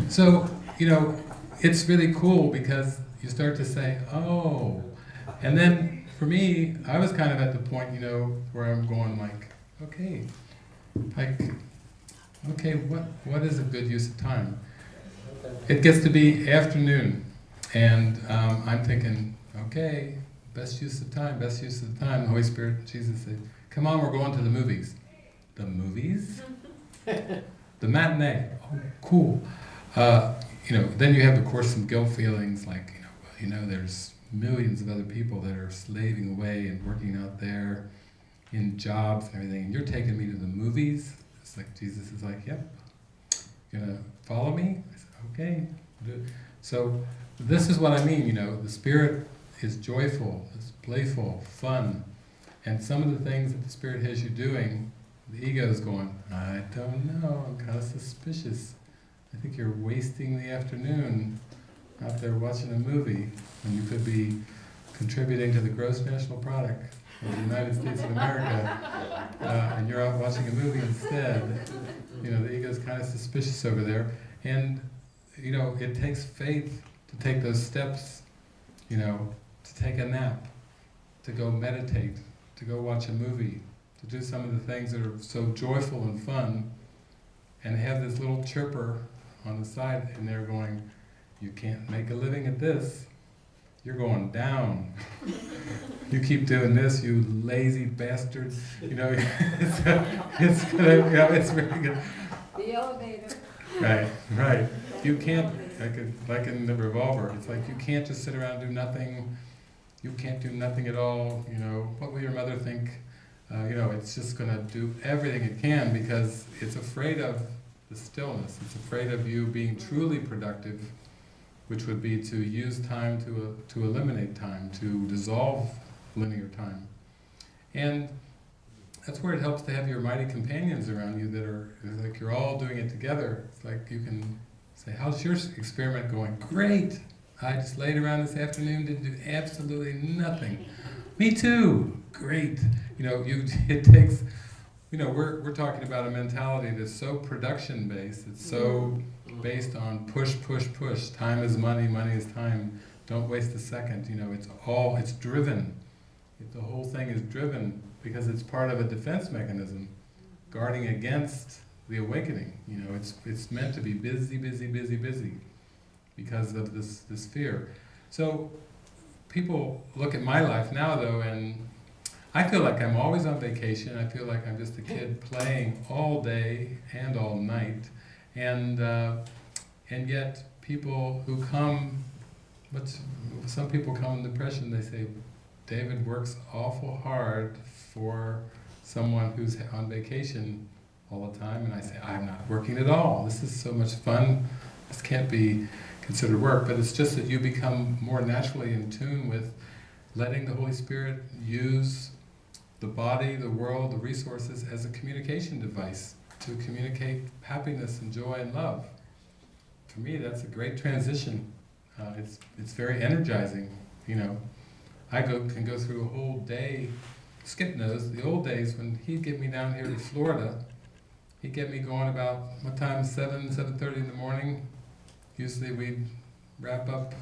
So, it's really cool because you start to say, oh, and then for me, I was kind of at the point, where I'm going like, okay, like, okay, what is a good use of time? It gets to be afternoon, and I'm thinking, okay, best use of time, best use of time. The Holy Spirit, Jesus said, come on, we're going to the movies. The movies? The matinee. Oh, cool. Then you have, of course, some guilt feelings like, there's millions of other people that are slaving away and working out there in jobs and everything, and you're taking me to the movies? It's like Jesus is like, yep, you're gonna follow me? I said, okay. So this is what I mean, the Spirit is joyful, it's playful, fun, and some of the things that the Spirit has you doing, the ego is going, I don't know, I'm kind of suspicious. I think you're wasting the afternoon out there watching a movie when you could be contributing to the gross national product of the United States of America, and you're out watching a movie instead. The ego is kind of suspicious over there, and it takes faith to take those steps, to take a nap, to go meditate, to go watch a movie, to do some of the things that are so joyful and fun, and have this little chirper on the side, and they're going, you can't make a living at this. You're going down. You keep doing this, you lazy bastard. It's really good. The elevator. Right. You can't, like in the Revolver, it's like you can't just sit around and do nothing. You can't do nothing at all. What will your mother think? It's just going to do everything it can because it's afraid of the stillness. It's afraid of you being truly productive, which would be to use time to eliminate time, to dissolve linear time. And that's where it helps to have your mighty companions around you that are like you're all doing it together. It's like you can say, how's your experiment going? Great! I just laid around this afternoon, didn't do absolutely nothing. Me too! Great! It takes, we're talking about a mentality that's so production-based, it's so based on push, push, push. Time is money, money is time. Don't waste a second. It's driven. The whole thing is driven because it's part of a defense mechanism, guarding against the awakening. It's meant to be busy, busy, busy, busy because of this fear. So people look at my life now though, and I feel like I'm always on vacation. I feel like I'm just a kid playing all day and all night. And yet people who come, some people come in depression, they say, David works awful hard for someone who's on vacation all the time, and I say, I'm not working at all. This is so much fun. This can't be considered work, but it's just that you become more naturally in tune with letting the Holy Spirit use the body, the world, the resources as a communication device to communicate happiness and joy and love. For me, that's a great transition. It's very energizing. I can go through a whole day. Skip knows the old days when he'd get me down here to Florida. He'd get me going about what time? 7:30 in the morning. Usually we'd wrap up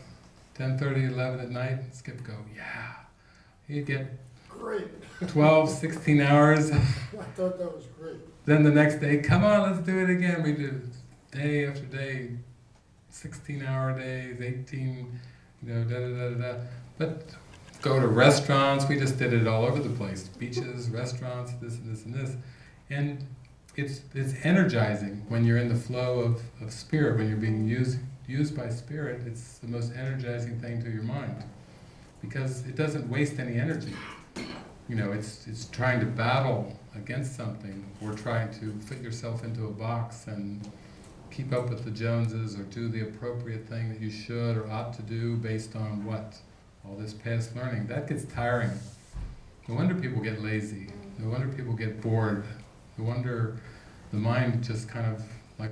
10:30, 11 at night. Skip go, yeah. He'd get great. 12, 16 hours. I thought that was great. Then the next day, come on, let's do it again. We do day after day, 16-hour days, 18, da-da-da-da-da. But go to restaurants, we just did it all over the place. Beaches, restaurants, this and this and this. And it's energizing when you're in the flow of spirit, when you're being used by spirit. It's the most energizing thing to your mind because it doesn't waste any energy. It's trying to battle against something or trying to fit yourself into a box and keep up with the Joneses or do the appropriate thing that you should or ought to do based on what? All this past learning. That gets tiring. No wonder people get lazy. No wonder people get bored. No wonder the mind just kind of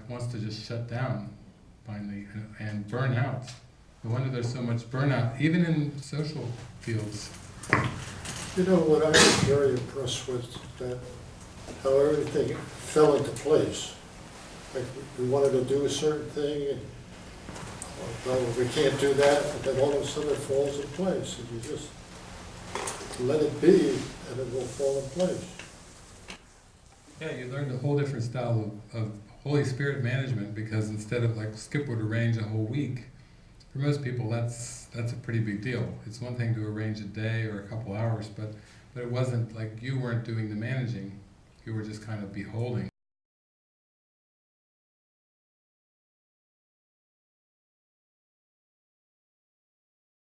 wants to just shut down finally and burn out. No wonder there's so much burnout, even in social fields. What I was very impressed with, that how everything fell into place. Like we wanted to do a certain thing, No, we can't do that, but then all of a sudden it falls in place, and you just let it be, and it will fall in place. Yeah, you learned a whole different style of Holy Spirit management, because instead of like Skip would arrange a whole week, for most people that's a pretty big deal. It's one thing to arrange a day or a couple hours, but it wasn't like you weren't doing the managing, you were just kind of beholding.